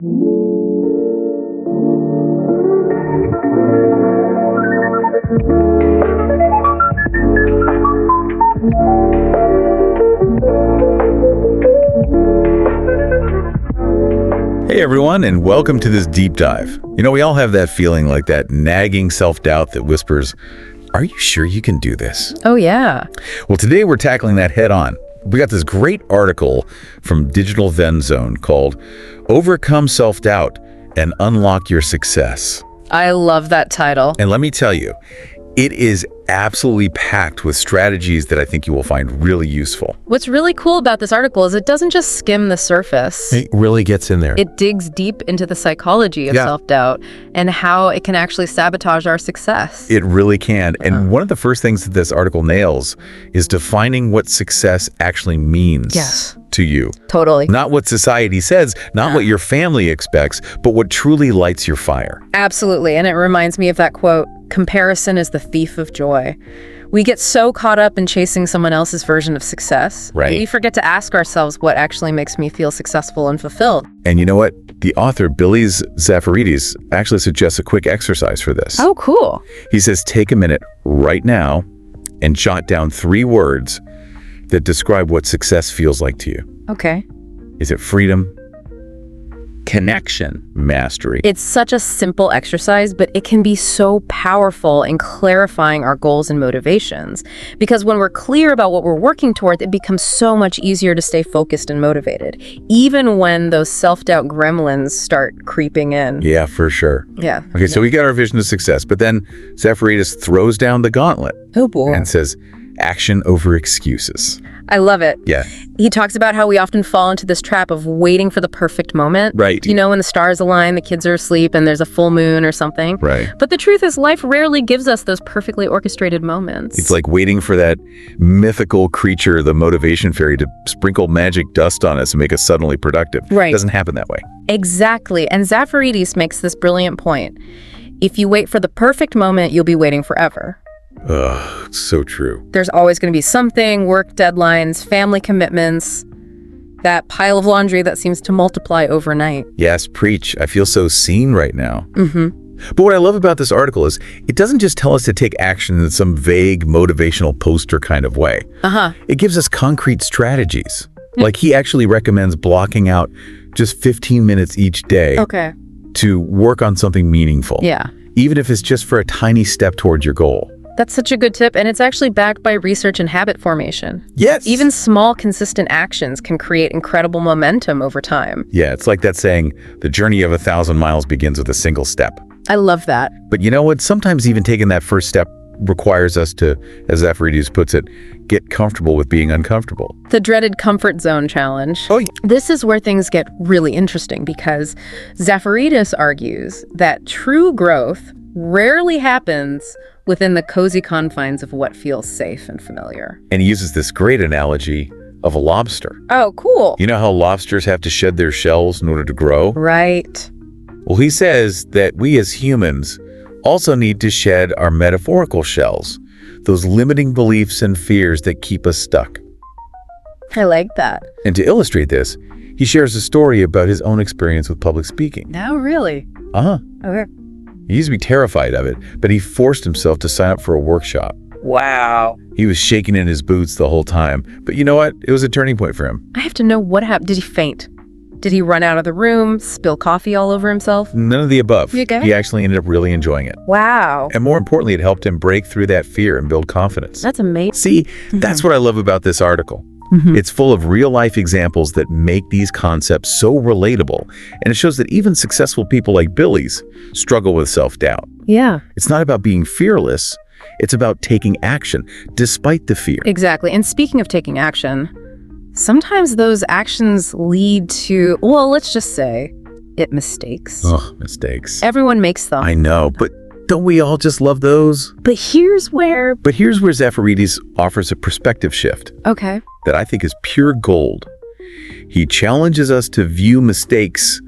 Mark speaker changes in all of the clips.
Speaker 1: Hey everyone, and welcome to this deep dive. You know, we all have that feeling, like that nagging self-doubt that whispers, "Are you sure you can do this?"
Speaker 2: Oh, yeah.
Speaker 1: Well, today we're tackling that head on. We got this great article from Digital Zen Zone called "Overcome Self-Doubt and Unlock Your Success."
Speaker 2: I love that title.
Speaker 1: And let me tell you, it is absolutely packed with strategies that I think you will find really useful.
Speaker 2: What's really cool about this article is it doesn't just skim the surface.
Speaker 3: It really gets in there.
Speaker 2: It digs deep into the psychology of self-doubt and how it can actually sabotage our success.
Speaker 1: It really can. And one of the first things that this article nails is defining what success actually means to you.
Speaker 2: Totally.
Speaker 1: Not what society says, not what your family expects, but what truly lights your fire.
Speaker 2: Absolutely. And it reminds me of that quote, "Comparison is the thief of joy." We get so caught up in chasing someone else's version of success.
Speaker 1: Right.
Speaker 2: We forget to ask ourselves what actually makes me feel successful and fulfilled.
Speaker 1: And you know what? The author, Billy's Zafaridis, actually suggests a quick exercise for this.
Speaker 2: Oh, cool.
Speaker 1: He says, take a minute right now and jot down 3 words that describe what success feels like to you.
Speaker 2: Okay.
Speaker 1: Is it freedom? Connection? Mastery?
Speaker 2: It's such a simple exercise, but it can be so powerful in clarifying our goals and motivations. Because when we're clear about what we're working toward, it becomes so much easier to stay focused and motivated, even when those self-doubt gremlins start creeping in.
Speaker 1: Yeah, for sure.
Speaker 2: Yeah.
Speaker 1: Okay, so we got our vision of success, but then Zafaridis throws down the gauntlet
Speaker 2: Oh, boy.
Speaker 1: and says, action over excuses.
Speaker 2: I love it.
Speaker 1: Yeah.
Speaker 2: He talks about how we often fall into this trap of waiting for the perfect moment.
Speaker 1: Right.
Speaker 2: You know, when the stars align, the kids are asleep, and there's a full moon or something.
Speaker 1: Right.
Speaker 2: But the truth is, life rarely gives us those perfectly orchestrated moments.
Speaker 1: It's like waiting for that mythical creature, the motivation fairy, to sprinkle magic dust on us and make us suddenly productive.
Speaker 2: Right.
Speaker 1: It doesn't happen that way.
Speaker 2: Exactly. And Zafaridis makes this brilliant point. If you wait for the perfect moment, you'll be waiting forever.
Speaker 1: Ugh, it's so true.
Speaker 2: There's always going to be something, work deadlines, family commitments, that pile of laundry that seems to multiply overnight.
Speaker 1: Yes, preach. I feel so seen right now.
Speaker 2: Mm-hmm.
Speaker 1: But what I love about this article is it doesn't just tell us to take action in some vague motivational poster kind of way.
Speaker 2: Uh-huh.
Speaker 1: It gives us concrete strategies. Like he actually recommends blocking out just 15 minutes each day
Speaker 2: Okay.
Speaker 1: to work on something meaningful.
Speaker 2: Yeah.
Speaker 1: Even if it's just for a tiny step towards your goal.
Speaker 2: That's such a good tip, and it's actually backed by research and habit formation.
Speaker 1: Yes.
Speaker 2: Even small, consistent actions can create incredible momentum over time.
Speaker 1: Yeah, it's like that saying, the journey of 1,000 miles begins with a single step.
Speaker 2: I love that.
Speaker 1: But you know what? Sometimes even taking that first step requires us to, as Zafaridis puts it, get comfortable with being uncomfortable.
Speaker 2: The dreaded comfort zone challenge.
Speaker 1: Oh, yeah.
Speaker 2: This is where things get really interesting because Zafaridis argues that true growth rarely happens within the cozy confines of what feels safe and familiar.
Speaker 1: And he uses this great analogy of a lobster.
Speaker 2: Oh, cool.
Speaker 1: You know how lobsters have to shed their shells in order to grow?
Speaker 2: Right.
Speaker 1: Well, he says that we as humans also need to shed our metaphorical shells, those limiting beliefs and fears that keep us stuck.
Speaker 2: I like that.
Speaker 1: And to illustrate this, he shares a story about his own experience with public speaking.
Speaker 2: No, really?
Speaker 1: Uh-huh.
Speaker 2: Okay.
Speaker 1: He used to be terrified of it, but he forced himself to sign up for a workshop.
Speaker 2: Wow.
Speaker 1: He was shaking in his boots the whole time. But you know what? It was a turning point for him.
Speaker 2: I have to know what happened. Did he faint? Did he run out of the room, spill coffee all over himself?
Speaker 1: None of the above.
Speaker 2: You okay?
Speaker 1: He actually ended up really enjoying it.
Speaker 2: Wow.
Speaker 1: And more importantly, it helped him break through that fear and build confidence.
Speaker 2: That's amazing.
Speaker 1: See, that's what I love about this article. It's full of real-life examples that make these concepts so relatable. And it shows that even successful people like Billy's struggle with self-doubt.
Speaker 2: Yeah.
Speaker 1: It's not about being fearless. It's about taking action despite the fear.
Speaker 2: Exactly. And speaking of taking action, sometimes those actions lead to, well, let's just say, mistakes.
Speaker 1: Ugh, mistakes.
Speaker 2: Everyone makes them.
Speaker 1: I know, but don't we all just love those?
Speaker 2: But here's where...
Speaker 1: But here's where Zafaridis offers a perspective shift
Speaker 2: Okay.
Speaker 1: that I think is pure gold. He challenges us to view mistakes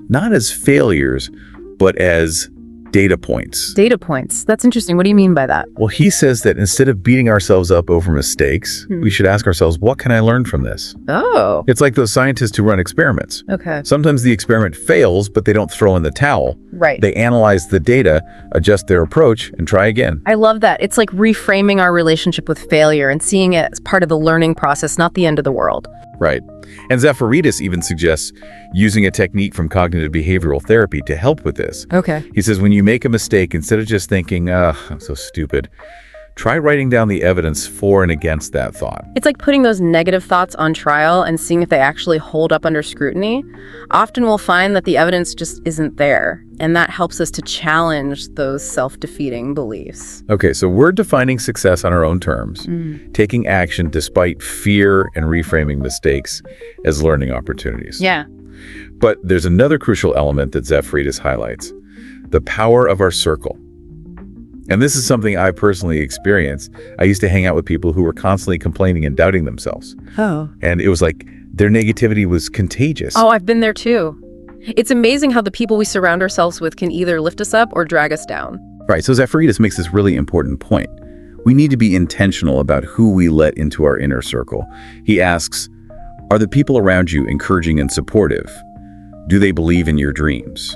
Speaker 1: not as failures, but as data points.
Speaker 2: Data points. That's interesting. What do you mean by that?
Speaker 1: Well, he says that instead of beating ourselves up over mistakes, we should ask ourselves, what can I learn from this?
Speaker 2: Oh,
Speaker 1: It's like those scientists who run experiments.
Speaker 2: okay.
Speaker 1: Sometimes the experiment fails, but they don't throw in the towel.
Speaker 2: Right.
Speaker 1: They analyze the data, adjust their approach, and try again.
Speaker 2: I love that. It's like reframing our relationship with failure and seeing it as part of the learning process, not the end of the world.
Speaker 1: Right. And Zafiridis even suggests using a technique from cognitive behavioral therapy to help with this.
Speaker 2: Okay.
Speaker 1: He says when you make a mistake, instead of just thinking, I'm so stupid, try writing down the evidence for and against that thought.
Speaker 2: It's like putting those negative thoughts on trial and seeing if they actually hold up under scrutiny. Often we'll find that the evidence just isn't there, and that helps us to challenge those self-defeating beliefs.
Speaker 1: Okay, so we're defining success on our own terms, taking action despite fear and reframing mistakes as learning opportunities.
Speaker 2: Yeah.
Speaker 1: But there's another crucial element that Zafiridis highlights, the power of our circle. And this is something I personally experienced. I used to hang out with people who were constantly complaining and doubting themselves.
Speaker 2: Oh.
Speaker 1: And it was like their negativity was contagious.
Speaker 2: Oh, I've been there too. It's amazing how the people we surround ourselves with can either lift us up or drag us down.
Speaker 1: Right, so Zafiridis makes this really important point. We need to be intentional about who we let into our inner circle. He asks, are the people around you encouraging and supportive? Do they believe in your dreams?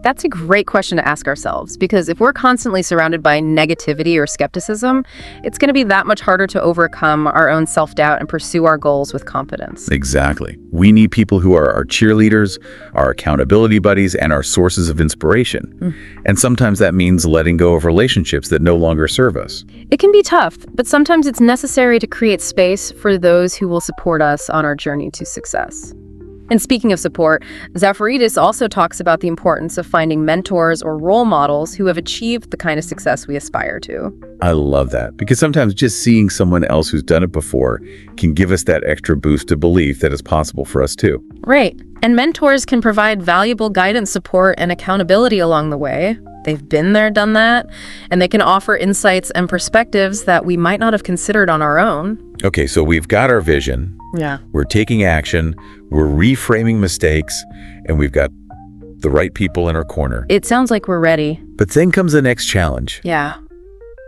Speaker 2: That's a great question to ask ourselves, because if we're constantly surrounded by negativity or skepticism, it's going to be that much harder to overcome our own self-doubt and pursue our goals with confidence.
Speaker 1: Exactly. We need people who are our cheerleaders, our accountability buddies, and our sources of inspiration. And sometimes that means letting go of relationships that no longer serve us.
Speaker 2: It can be tough, but sometimes it's necessary to create space for those who will support us on our journey to success. And speaking of support, Zafiridis also talks about the importance of finding mentors or role models who have achieved the kind of success we aspire to.
Speaker 1: I love that, because sometimes just seeing someone else who's done it before can give us that extra boost of belief that it's possible for us too.
Speaker 2: Right. And mentors can provide valuable guidance, support, and accountability along the way. They've been there, done that, and they can offer insights and perspectives that we might not have considered on our own.
Speaker 1: Okay, so we've got our vision.
Speaker 2: Yeah.
Speaker 1: We're taking action, we're reframing mistakes, and we've got the right people in our corner.
Speaker 2: It sounds like we're ready.
Speaker 1: But then comes the next challenge,
Speaker 2: Yeah.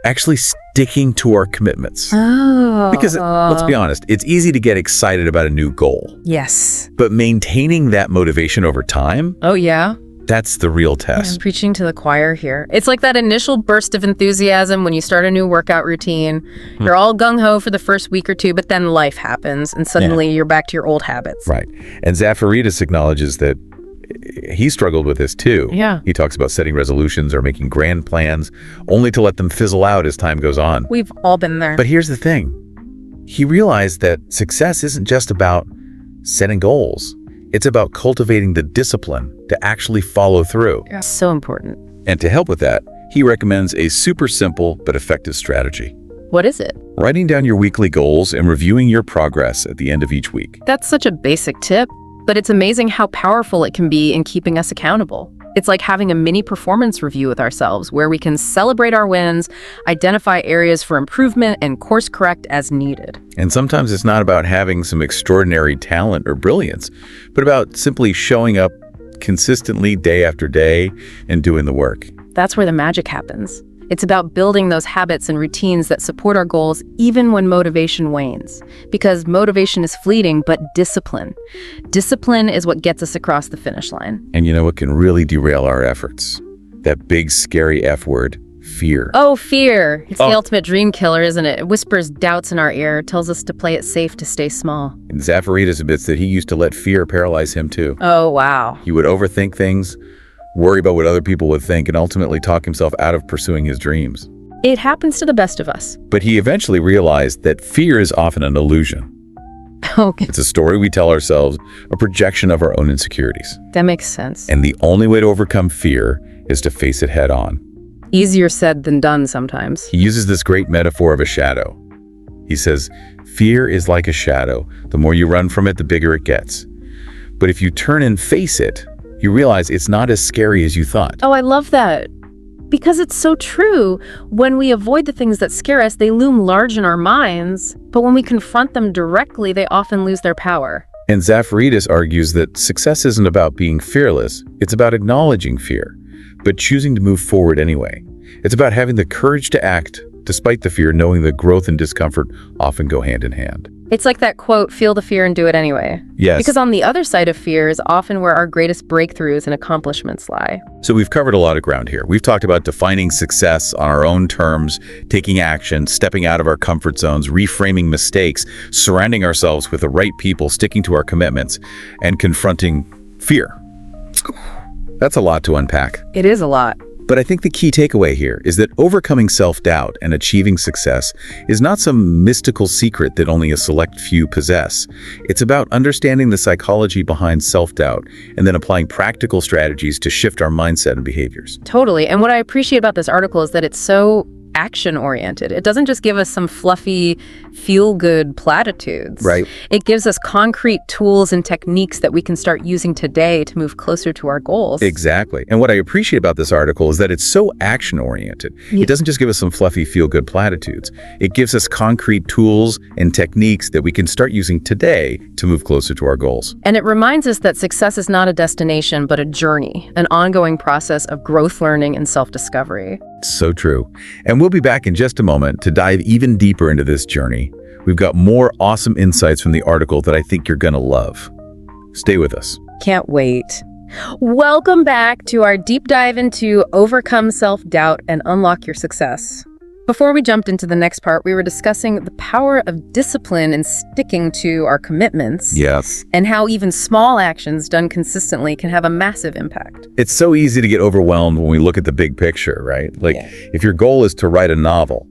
Speaker 1: actually sticking to our commitments.
Speaker 2: Oh.
Speaker 1: Because let's be honest, it's easy to get excited about a new goal,
Speaker 2: Yes.
Speaker 1: but maintaining that motivation over time,
Speaker 2: Oh, yeah.
Speaker 1: that's the real
Speaker 2: I'm
Speaker 1: test.
Speaker 2: preaching to the choir here. It's like that initial burst of enthusiasm when you start a new workout routine. You're all gung-ho for the first week or two, but then life happens, and suddenly you're back to your old habits.
Speaker 1: Right. And Zafiridis acknowledges that he struggled with this too.
Speaker 2: Yeah.
Speaker 1: He talks about setting resolutions or making grand plans, only to let them fizzle out as time goes on.
Speaker 2: We've all been there.
Speaker 1: But here's the thing. He realized that success isn't just about setting goals. It's about cultivating the discipline to actually follow through.
Speaker 2: So important.
Speaker 1: And to help with that, he recommends a super simple but effective strategy.
Speaker 2: What is it?
Speaker 1: Writing down your weekly goals and reviewing your progress at the end of each week.
Speaker 2: That's such a basic tip, but it's amazing how powerful it can be in keeping us accountable. It's like having a mini performance review with ourselves where we can celebrate our wins, identify areas for improvement, and course correct as needed.
Speaker 1: And sometimes it's not about having some extraordinary talent or brilliance, but about simply showing up consistently day after day and doing the work.
Speaker 2: That's where the magic happens. It's about building those habits and routines that support our goals even when motivation wanes. Because motivation is fleeting, but discipline is what gets us across the finish line.
Speaker 1: And you know what can really derail our efforts? That big, scary F word, fear.
Speaker 2: Oh, fear. It's the ultimate dream killer, isn't it? It whispers doubts in our ear, tells us to play it safe to stay small.
Speaker 1: And Zafiridis admits that he used to let fear paralyze him too.
Speaker 2: Oh, wow.
Speaker 1: He would overthink things, worry about what other people would think, and ultimately talk himself out of pursuing his dreams.
Speaker 2: It happens to the best of us.
Speaker 1: But he eventually realized that fear is often an illusion.
Speaker 2: Okay,
Speaker 1: It's a story we tell ourselves, a projection of our own insecurities.
Speaker 2: that makes sense.
Speaker 1: And the only way to overcome fear is to face it head on.
Speaker 2: Easier said than done sometimes.
Speaker 1: He uses this great metaphor of a shadow. He says, fear is like a shadow. The more you run from it, the bigger it gets. But if you turn and face it, you realize it's not as scary as you thought.
Speaker 2: Oh, I love that. Because it's so true. When we avoid the things that scare us, they loom large in our minds. But when we confront them directly, they often lose their power.
Speaker 1: And Zafiridis argues that success isn't about being fearless, it's about acknowledging fear, but choosing to move forward anyway. It's about having the courage to act, despite the fear, knowing that growth and discomfort often go hand in hand.
Speaker 2: It's like that quote, feel the fear and do it anyway.
Speaker 1: Yes.
Speaker 2: Because on the other side of fear is often where our greatest breakthroughs and accomplishments lie.
Speaker 1: So we've covered a lot of ground here. We've talked about defining success on our own terms, taking action, stepping out of our comfort zones, reframing mistakes, surrounding ourselves with the right people, sticking to our commitments, and confronting fear. That's a lot to unpack.
Speaker 2: It is a lot.
Speaker 1: But I think the key takeaway here is that overcoming self-doubt and achieving success is not some mystical secret that only a select few possess. It's about understanding the psychology behind self-doubt and then applying practical strategies to shift our mindset and behaviors.
Speaker 2: Totally. And what I appreciate about this article is that it's so action-oriented. It doesn't just give us some fluffy, feel-good platitudes.
Speaker 1: Right.
Speaker 2: It gives us concrete tools and techniques that we can start using today to move closer to our goals.
Speaker 1: Exactly. And what I appreciate about this article is that it's so action-oriented.
Speaker 2: Yeah.
Speaker 1: It doesn't just give us some fluffy, feel-good platitudes. It gives us concrete tools and techniques that we can start using today to move closer to our goals.
Speaker 2: And it reminds us that success is not a destination, but a journey, an ongoing process of growth, learning, and self-discovery.
Speaker 1: So true. And we'll be back in just a moment to dive even deeper into this journey. We've got more awesome insights from the article that I think you're going to love. Stay with us.
Speaker 2: Can't wait. Welcome back to our deep dive into Overcome Self-Doubt and Unlock Your Success. Before we jumped into the next part, we were discussing the power of discipline and sticking to our commitments.
Speaker 1: Yes.
Speaker 2: And how even small actions done consistently can have a massive impact.
Speaker 1: It's so easy to get overwhelmed when we look at the big picture, right? Like, if your goal is to write a novel,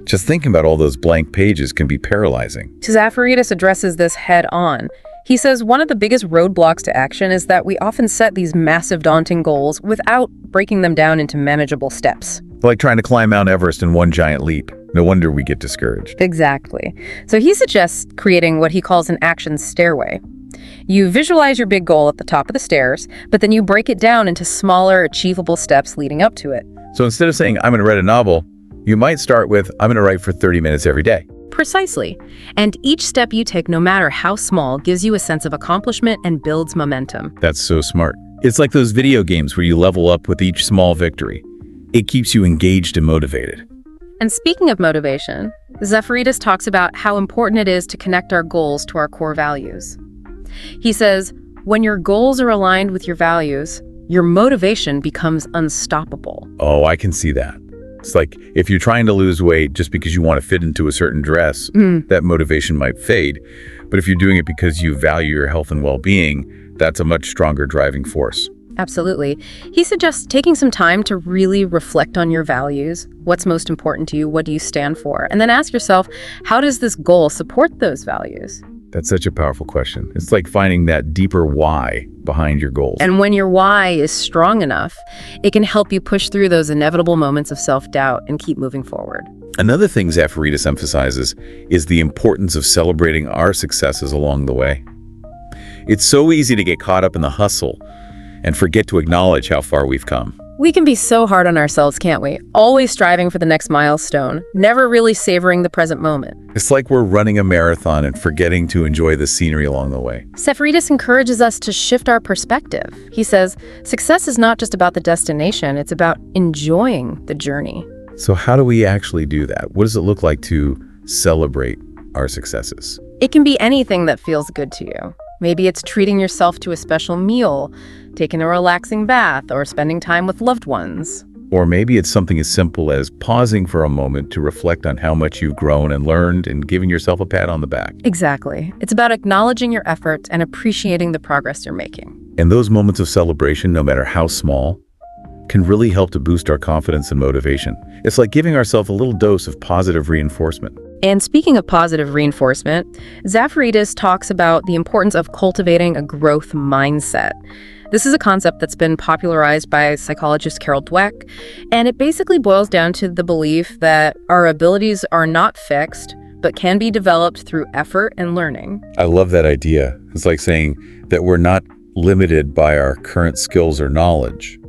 Speaker 1: just thinking about all those blank pages can be paralyzing.
Speaker 2: Zafaridas addresses this head on. He says one of the biggest roadblocks to action is that we often set these massive, daunting goals without breaking them down into manageable steps.
Speaker 1: Like trying to climb Mount Everest in one giant leap. No wonder we get discouraged.
Speaker 2: Exactly. So he suggests creating what he calls an action stairway. You visualize your big goal at the top of the stairs, but then you break it down into smaller, achievable steps leading up to it.
Speaker 1: So instead of saying, I'm going to write a novel, you might start with, I'm going to write for 30 minutes every day.
Speaker 2: Precisely. And each step you take, no matter how small, gives you a sense of accomplishment and builds momentum.
Speaker 1: That's so smart. It's like those video games where you level up with each small victory. It keeps you engaged and motivated.
Speaker 2: And speaking of motivation, Zafaridas talks about how important it is to connect our goals to our core values. He says, when your goals are aligned with your values, your motivation becomes unstoppable.
Speaker 1: Oh, I can see that. It's like if you're trying to lose weight just because you want to fit into a certain dress, that motivation might fade. But if you're doing it because you value your health and well-being, that's a much stronger driving force.
Speaker 2: Absolutely. He suggests taking some time to really reflect on your values. What's most important to you? What do you stand for? And then ask yourself, how does this goal support those values?
Speaker 1: That's such a powerful question. It's like finding that deeper why behind your goals.
Speaker 2: And when your why is strong enough, it can help you push through those inevitable moments of self-doubt and keep moving forward.
Speaker 1: Another thing Zafaridas emphasizes is the importance of celebrating our successes along the way. It's so easy to get caught up in the hustle and forget to acknowledge how far we've come.
Speaker 2: We can be so hard on ourselves, can't we? Always striving for the next milestone, never really savoring the present moment.
Speaker 1: It's like we're running a marathon and forgetting to enjoy the scenery along the way.
Speaker 2: Zafaridas encourages us to shift our perspective. He says, success is not just about the destination, it's about enjoying the journey.
Speaker 1: So how do we actually do that? What does it look like to celebrate our successes?
Speaker 2: It can be anything that feels good to you. Maybe it's treating yourself to a special meal, taking a relaxing bath, or spending time with loved ones.
Speaker 1: Or maybe it's something as simple as pausing for a moment to reflect on how much you've grown and learned and giving yourself a pat on the back.
Speaker 2: Exactly. It's about acknowledging your efforts and appreciating the progress you're making.
Speaker 1: And those moments of celebration, no matter how small, can really help to boost our confidence and motivation. It's like giving ourselves a little dose of positive reinforcement.
Speaker 2: And speaking of positive reinforcement, Zafaridas talks about the importance of cultivating a growth mindset. This is a concept that's been popularized by psychologist Carol Dweck, and it basically boils down to the belief that our abilities are not fixed, but can be developed through effort and learning.
Speaker 1: I love that idea. It's like saying that we're not limited by our current skills or knowledge,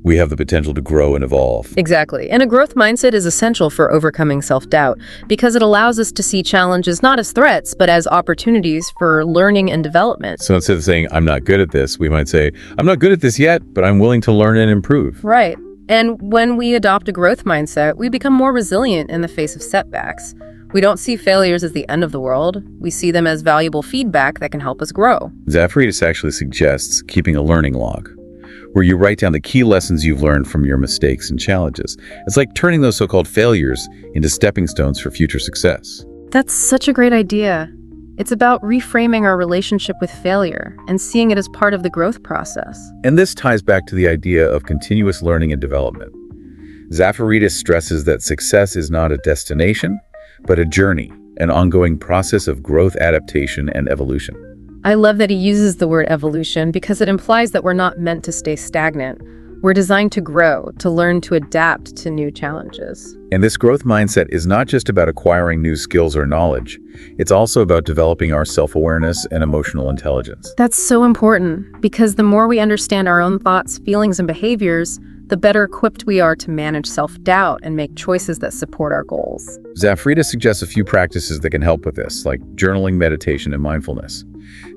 Speaker 1: we have the potential to grow and evolve.
Speaker 2: Exactly. And a growth mindset is essential for overcoming self-doubt because it allows us to see challenges not as threats, but as opportunities for learning and development.
Speaker 1: So instead of saying, I'm not good at this, we might say, I'm not good at this yet, but I'm willing to learn and improve.
Speaker 2: Right. And when we adopt a growth mindset, we become more resilient in the face of setbacks. We don't see failures as the end of the world. We see them as valuable feedback that can help us grow.
Speaker 1: Zafaridas actually suggests keeping a learning log, where you write down the key lessons you've learned from your mistakes and challenges. It's like turning those so-called failures into stepping stones for future success.
Speaker 2: That's such a great idea. It's about reframing our relationship with failure and seeing it as part of the growth process.
Speaker 1: And this ties back to the idea of continuous learning and development. Zafaridas stresses that success is not a destination, but a journey, an ongoing process of growth, adaptation, and evolution.
Speaker 2: I love that he uses the word evolution because it implies that we're not meant to stay stagnant. We're designed to grow, to learn to adapt to new challenges.
Speaker 1: And this growth mindset is not just about acquiring new skills or knowledge. It's also about developing our self-awareness and emotional intelligence.
Speaker 2: That's so important because the more we understand our own thoughts, feelings, and behaviors, the better equipped we are to manage self-doubt and make choices that support our goals.
Speaker 1: Zafaridas suggests a few practices that can help with this, like journaling, meditation, and mindfulness.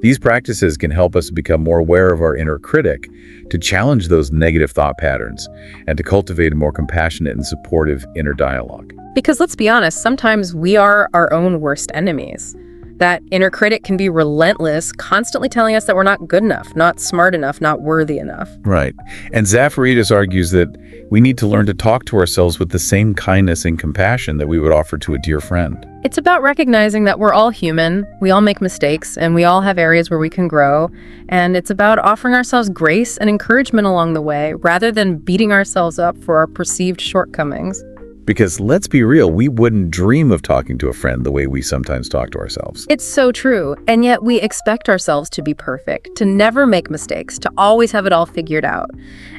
Speaker 1: These practices can help us become more aware of our inner critic, to challenge those negative thought patterns, and to cultivate a more compassionate and supportive inner dialogue.
Speaker 2: Because let's be honest, sometimes we are our own worst enemies. That inner critic can be relentless, constantly telling us that we're not good enough, not smart enough, not worthy enough.
Speaker 1: Right. And Zafaridas argues that we need to learn to talk to ourselves with the same kindness and compassion that we would offer to a dear friend.
Speaker 2: It's about recognizing that we're all human, we all make mistakes, and we all have areas where we can grow. And it's about offering ourselves grace and encouragement along the way, rather than beating ourselves up for our perceived shortcomings.
Speaker 1: Because let's be real, we wouldn't dream of talking to a friend the way we sometimes talk to ourselves.
Speaker 2: It's so true, and yet we expect ourselves to be perfect, to never make mistakes, to always have it all figured out.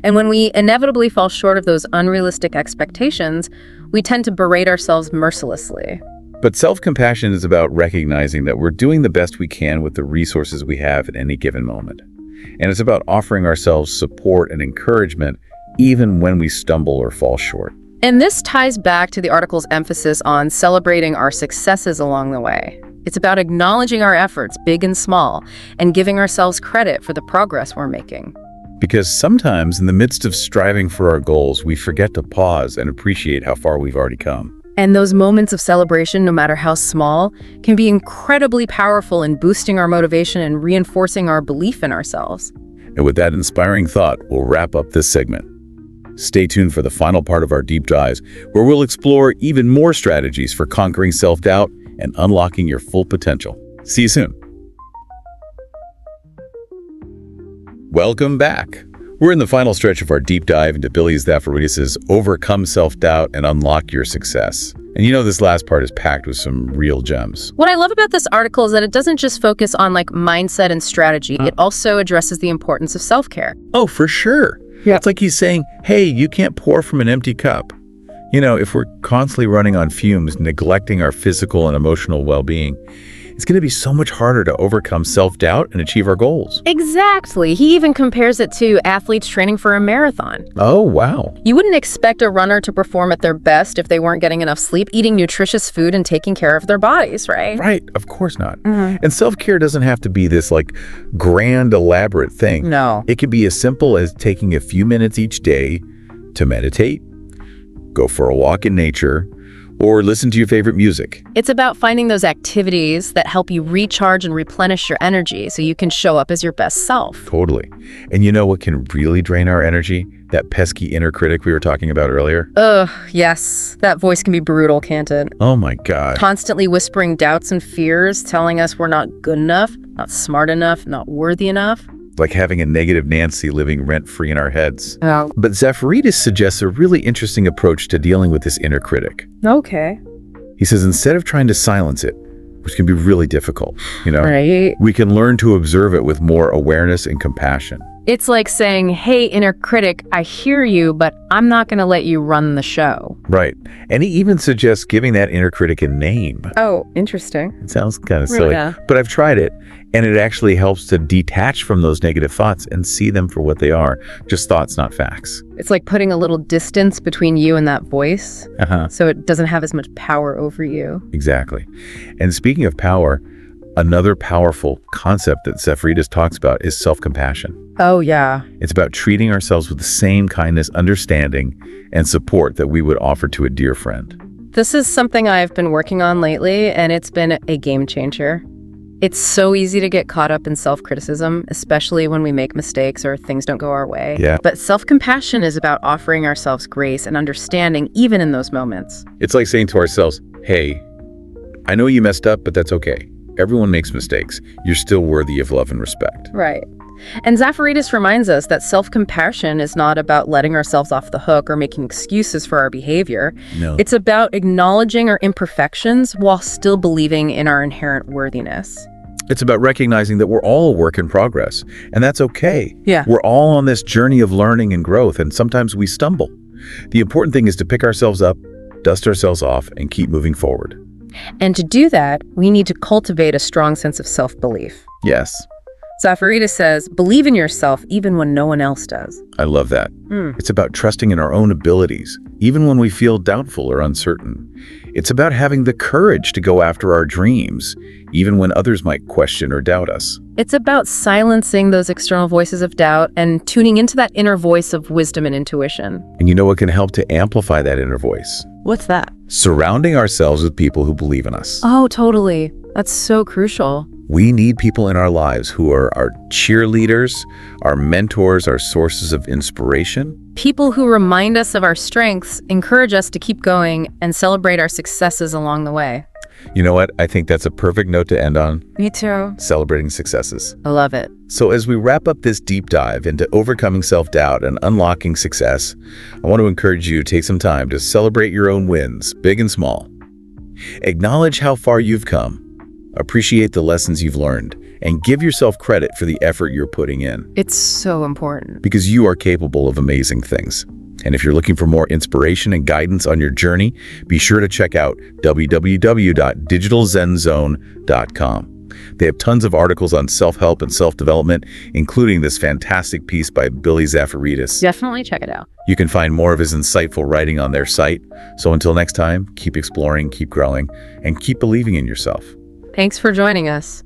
Speaker 2: And when we inevitably fall short of those unrealistic expectations, we tend to berate ourselves mercilessly.
Speaker 1: But self-compassion is about recognizing that we're doing the best we can with the resources we have at any given moment. And it's about offering ourselves support and encouragement even when we stumble or fall short.
Speaker 2: And this ties back to the article's emphasis on celebrating our successes along the way. It's about acknowledging our efforts, big and small, and giving ourselves credit for the progress we're making.
Speaker 1: Because sometimes in the midst of striving for our goals, we forget to pause and appreciate how far we've already come.
Speaker 2: And those moments of celebration, no matter how small, can be incredibly powerful in boosting our motivation and reinforcing our belief in ourselves.
Speaker 1: And with that inspiring thought, we'll wrap up this segment. Stay tuned for the final part of our deep dives, where we'll explore even more strategies for conquering self-doubt and unlocking your full potential. See you soon. Welcome back. We're in the final stretch of our deep dive into Billy Zafaridas' Overcome Self-Doubt and Unlock Your Success. And you know this last part is packed with some real gems.
Speaker 2: What I love about this article is that it doesn't just focus on mindset and strategy. It also addresses the importance of self-care.
Speaker 1: Oh, for sure. Yeah. It's like he's saying, hey, you can't pour from an empty cup. You know, if we're constantly running on fumes, neglecting our physical and emotional well-being, it's going to be so much harder to overcome self-doubt and achieve our goals.
Speaker 2: Exactly. He even compares it to athletes training for a marathon.
Speaker 1: Oh, wow.
Speaker 2: You wouldn't expect a runner to perform at their best if they weren't getting enough sleep, eating nutritious food, and taking care of their bodies, right?
Speaker 1: Right. Of course not. And self-care doesn't have to be this grand, elaborate thing.
Speaker 2: No.
Speaker 1: It could be as simple as taking a few minutes each day to meditate, go for a walk in nature, or listen to your favorite music.
Speaker 2: It's about finding those activities that help you recharge and replenish your energy so you can show up as your best self.
Speaker 1: Totally. And you know what can really drain our energy? That pesky inner critic we were talking about earlier?
Speaker 2: Ugh, yes. That voice can be brutal, can't it?
Speaker 1: Oh my God.
Speaker 2: Constantly whispering doubts and fears, telling us we're not good enough, not smart enough, not worthy enough.
Speaker 1: Like having a negative Nancy living rent-free in our heads.
Speaker 2: Oh.
Speaker 1: But Zafaridas suggests a really interesting approach to dealing with this inner critic.
Speaker 2: Okay.
Speaker 1: He says instead of trying to silence it, which can be really difficult,
Speaker 2: Right.
Speaker 1: we can learn to observe it with more awareness and compassion.
Speaker 2: It's like saying, hey, inner critic, I hear you, but I'm not going to let you run the show.
Speaker 1: Right. And he even suggests giving that inner critic a name.
Speaker 2: Oh, interesting.
Speaker 1: It sounds kind of silly,
Speaker 2: Yeah.
Speaker 1: but I've tried it, and it actually helps to detach from those negative thoughts and see them for what they are. Just thoughts, not facts.
Speaker 2: It's like putting a little distance between you and that voice, so it doesn't have as much power over you.
Speaker 1: Exactly. And speaking of power, another powerful concept that Zephyritis talks about is self-compassion.
Speaker 2: Oh, yeah.
Speaker 1: It's about treating ourselves with the same kindness, understanding, and support that we would offer to a dear friend.
Speaker 2: This is something I've been working on lately, and it's been a game changer. It's so easy to get caught up in self-criticism, especially when we make mistakes or things don't go our way.
Speaker 1: Yeah.
Speaker 2: But self-compassion is about offering ourselves grace and understanding even in those moments.
Speaker 1: It's like saying to ourselves, hey, I know you messed up, but that's okay. Everyone makes mistakes. You're still worthy of love and respect.
Speaker 2: Right. And Zephyritis reminds us that self-compassion is not about letting ourselves off the hook or making excuses for our behavior.
Speaker 1: No.
Speaker 2: It's about acknowledging our imperfections while still believing in our inherent worthiness.
Speaker 1: It's about recognizing that we're all a work in progress, and that's okay.
Speaker 2: Yeah.
Speaker 1: We're all on this journey of learning and growth, and sometimes we stumble. The important thing is to pick ourselves up, dust ourselves off, and keep moving forward.
Speaker 2: And to do that, we need to cultivate a strong sense of self-belief.
Speaker 1: Yes,
Speaker 2: Zephyritis says, believe in yourself even when no one else does.
Speaker 1: I love that. It's about trusting in our own abilities, even when we feel doubtful or uncertain. It's about having the courage to go after our dreams, even when others might question or doubt us.
Speaker 2: It's about silencing those external voices of doubt and tuning into that inner voice of wisdom and intuition.
Speaker 1: And you know what can help to amplify that inner voice?
Speaker 2: What's that?
Speaker 1: Surrounding ourselves with people who believe in us.
Speaker 2: Oh, totally. That's so crucial.
Speaker 1: We need people in our lives who are our cheerleaders, our mentors, our sources of inspiration.
Speaker 2: People who remind us of our strengths, encourage us to keep going, and celebrate our successes along the way.
Speaker 1: You know what? I think that's a perfect note to end on,
Speaker 2: Me too.
Speaker 1: celebrating successes.
Speaker 2: I love it.
Speaker 1: So as we wrap up this deep dive into overcoming self-doubt and unlocking success, I want to encourage you to take some time to celebrate your own wins, big and small. Acknowledge how far you've come, appreciate the lessons you've learned, and give yourself credit for the effort you're putting in,
Speaker 2: It's so important.
Speaker 1: because you are capable of amazing things. And if you're looking for more inspiration and guidance on your journey, be sure to check out www.digitalzenzone.com. They have tons of articles on self-help and self-development, including this fantastic piece by Billy Zephyritis.
Speaker 2: Definitely check it out.
Speaker 1: You can find more of his insightful writing on their site. So until next time, keep exploring, keep growing, and keep believing in yourself.
Speaker 2: Thanks for joining us.